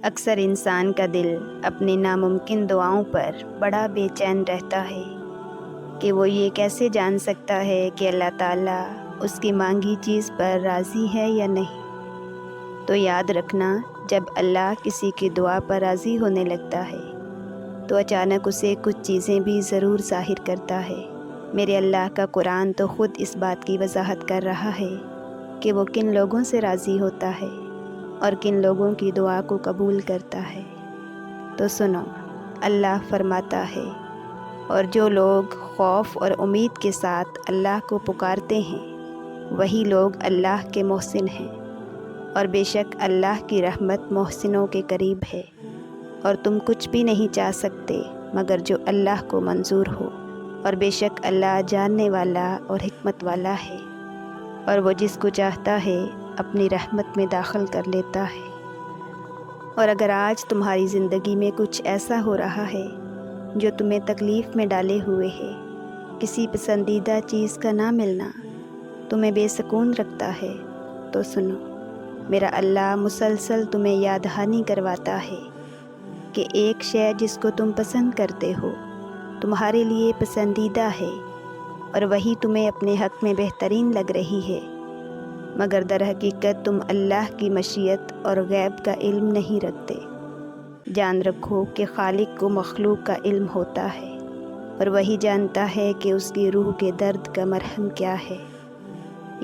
اکثر انسان کا دل اپنی ناممکن دعاؤں پر بڑا بے چین رہتا ہے کہ وہ یہ کیسے جان سکتا ہے کہ اللہ تعالیٰ اس کی مانگی چیز پر راضی ہے یا نہیں۔ تو یاد رکھنا، جب اللہ کسی کی دعا پر راضی ہونے لگتا ہے تو اچانک اسے کچھ چیزیں بھی ضرور ظاہر کرتا ہے۔ میرے اللہ کا قرآن تو خود اس بات کی وضاحت کر رہا ہے کہ وہ کن لوگوں سے راضی ہوتا ہے اور کن لوگوں کی دعا کو قبول کرتا ہے۔ تو سنو، اللہ فرماتا ہے، اور جو لوگ خوف اور امید کے ساتھ اللہ کو پکارتے ہیں وہی لوگ اللہ کے محسن ہیں، اور بے شک اللہ کی رحمت محسنوں کے قریب ہے، اور تم کچھ بھی نہیں چاہ سکتے مگر جو اللہ کو منظور ہو، اور بے شک اللہ جاننے والا اور حکمت والا ہے، اور وہ جس کو چاہتا ہے اپنی رحمت میں داخل کر لیتا ہے۔ اور اگر آج تمہاری زندگی میں کچھ ایسا ہو رہا ہے جو تمہیں تکلیف میں ڈالے ہوئے ہے، کسی پسندیدہ چیز کا نہ ملنا تمہیں بے سکون رکھتا ہے، تو سنو، میرا اللہ مسلسل تمہیں یاد دہانی کرواتا ہے کہ ایک شے جس کو تم پسند کرتے ہو تمہارے لیے پسندیدہ ہے، اور وہی تمہیں اپنے حق میں بہترین لگ رہی ہے، مگر در حقیقت تم اللہ کی مشیت اور غیب کا علم نہیں رکھتے۔ جان رکھو کہ خالق کو مخلوق کا علم ہوتا ہے، اور وہی جانتا ہے کہ اس کی روح کے درد کا مرہم کیا ہے۔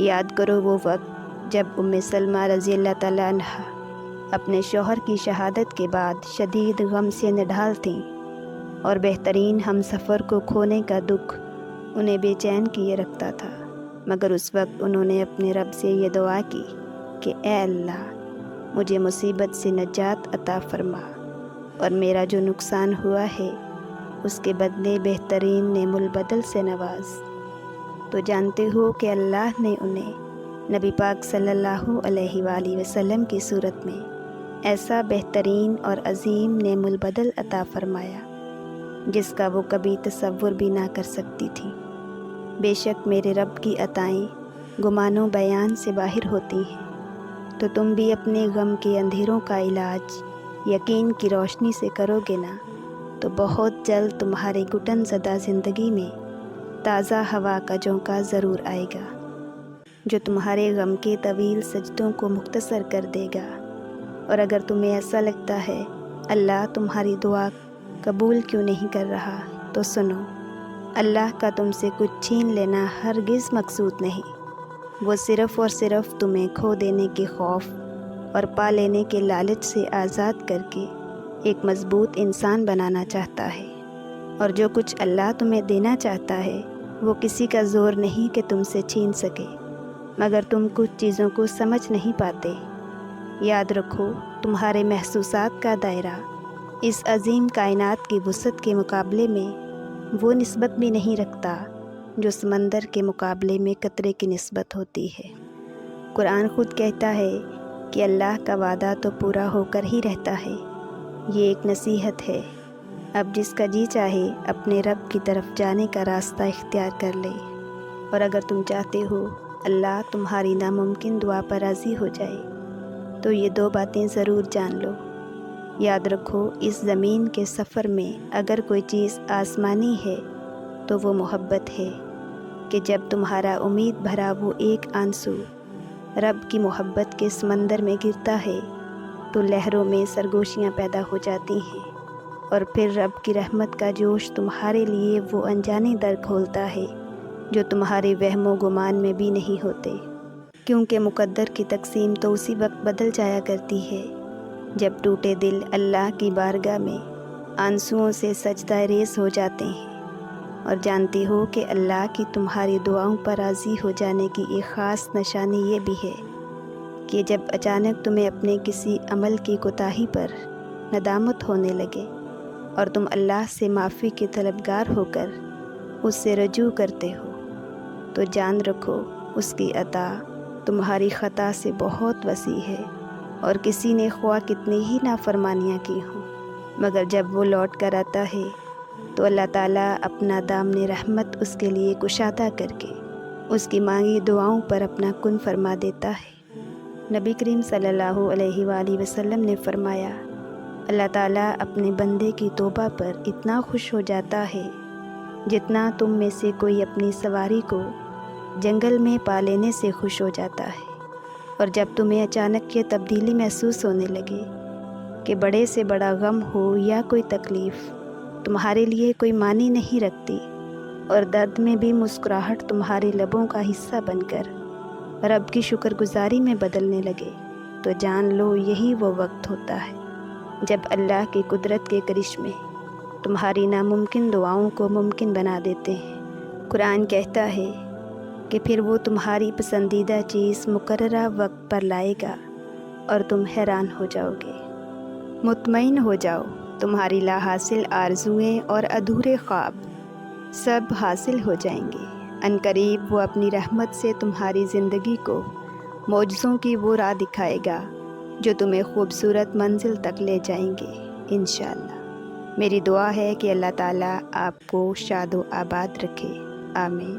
یاد کرو وہ وقت جب ام سلمہ رضی اللہ تعالیٰ عنہا اپنے شوہر کی شہادت کے بعد شدید غم سے نڈھال تھیں، اور بہترین ہم سفر کو کھونے کا دکھ انہیں بے چین کیے رکھتا تھا، مگر اس وقت انہوں نے اپنے رب سے یہ دعا کی کہ اے اللہ، مجھے مصیبت سے نجات عطا فرما، اور میرا جو نقصان ہوا ہے اس کے بدلے بہترین نعم البدل سے نواز۔ تو جانتے ہو کہ اللہ نے انہیں نبی پاک صلی اللہ علیہ وآلہ وسلم کی صورت میں ایسا بہترین اور عظیم نعم البدل عطا فرمایا جس کا وہ کبھی تصور بھی نہ کر سکتی تھی۔ بے شک میرے رب کی عطائیں گمان و بیان سے باہر ہوتی ہیں، تو تم بھی اپنے غم کے اندھیروں کا علاج یقین کی روشنی سے کرو گے نا، تو بہت جلد تمہارے گھٹن زدہ زندگی میں تازہ ہوا کا جھونکا ضرور آئے گا، جو تمہارے غم کے طویل سجدوں کو مختصر کر دے گا۔ اور اگر تمہیں ایسا لگتا ہے اللہ تمہاری دعا قبول کیوں نہیں کر رہا، تو سنو، اللہ کا تم سے کچھ چھین لینا ہرگز مقصود نہیں، وہ صرف اور صرف تمہیں کھو دینے کے خوف اور پا لینے کے لالچ سے آزاد کر کے ایک مضبوط انسان بنانا چاہتا ہے۔ اور جو کچھ اللہ تمہیں دینا چاہتا ہے وہ کسی کا زور نہیں کہ تم سے چھین سکے، مگر تم کچھ چیزوں کو سمجھ نہیں پاتے۔ یاد رکھو، تمہارے محسوسات کا دائرہ اس عظیم کائنات کی وسعت کے مقابلے میں وہ نسبت بھی نہیں رکھتا جو سمندر کے مقابلے میں قطرے کی نسبت ہوتی ہے۔ قرآن خود کہتا ہے کہ اللہ کا وعدہ تو پورا ہو کر ہی رہتا ہے۔ یہ ایک نصیحت ہے، اب جس کا جی چاہے اپنے رب کی طرف جانے کا راستہ اختیار کر لے۔ اور اگر تم چاہتے ہو اللہ تمہاری ناممکن دعا پر راضی ہو جائے تو یہ دو باتیں ضرور جان لو۔ یاد رکھو، اس زمین کے سفر میں اگر کوئی چیز آسمانی ہے تو وہ محبت ہے، کہ جب تمہارا امید بھرا وہ ایک آنسو رب کی محبت کے سمندر میں گرتا ہے تو لہروں میں سرگوشیاں پیدا ہو جاتی ہیں، اور پھر رب کی رحمت کا جوش تمہارے لیے وہ انجانے در کھولتا ہے جو تمہارے وہم و گمان میں بھی نہیں ہوتے، کیونکہ مقدر کی تقسیم تو اسی وقت بدل جایا کرتی ہے جب ٹوٹے دل اللہ کی بارگاہ میں آنسوؤں سے سجدہ ریز ہو جاتے ہیں۔ اور جانتی ہو کہ اللہ کی تمہاری دعاؤں پر راضی ہو جانے کی ایک خاص نشانی یہ بھی ہے کہ جب اچانک تمہیں اپنے کسی عمل کی کوتاہی پر ندامت ہونے لگے اور تم اللہ سے معافی کے طلبگار ہو کر اس سے رجوع کرتے ہو، تو جان رکھو اس کی عطا تمہاری خطا سے بہت وسیع ہے، اور کسی نے خواہ کتنی ہی نافرمانیاں کی ہوں، مگر جب وہ لوٹ کر آتا ہے تو اللہ تعالیٰ اپنا دامن رحمت اس کے لیے کشادہ کر کے اس کی مانگی دعاؤں پر اپنا کن فرما دیتا ہے۔ نبی کریم صلی اللہ علیہ وآلہ وسلم نے فرمایا اللہ تعالیٰ اپنے بندے کی توبہ پر اتنا خوش ہو جاتا ہے جتنا تم میں سے کوئی اپنی سواری کو جنگل میں پا لینے سے خوش ہو جاتا ہے۔ اور جب تمہیں اچانک یہ تبدیلی محسوس ہونے لگے کہ بڑے سے بڑا غم ہو یا کوئی تکلیف تمہارے لیے کوئی معنی نہیں رکھتی، اور درد میں بھی مسکراہٹ تمہارے لبوں کا حصہ بن کر رب کی شکر گزاری میں بدلنے لگے، تو جان لو یہی وہ وقت ہوتا ہے جب اللہ کی قدرت کے کرشمے تمہاری ناممکن دعاؤں کو ممکن بنا دیتے ہیں۔ قرآن کہتا ہے کہ پھر وہ تمہاری پسندیدہ چیز مقررہ وقت پر لائے گا اور تم حیران ہو جاؤ گے۔ مطمئن ہو جاؤ، تمہاری لا حاصل آرزوئیں اور ادھورے خواب سب حاصل ہو جائیں گے۔ عنقریب وہ اپنی رحمت سے تمہاری زندگی کو معجزوں کی وہ راہ دکھائے گا جو تمہیں خوبصورت منزل تک لے جائیں گے انشاءاللہ۔ میری دعا ہے کہ اللہ تعالیٰ آپ کو شاد و آباد رکھے، آمین۔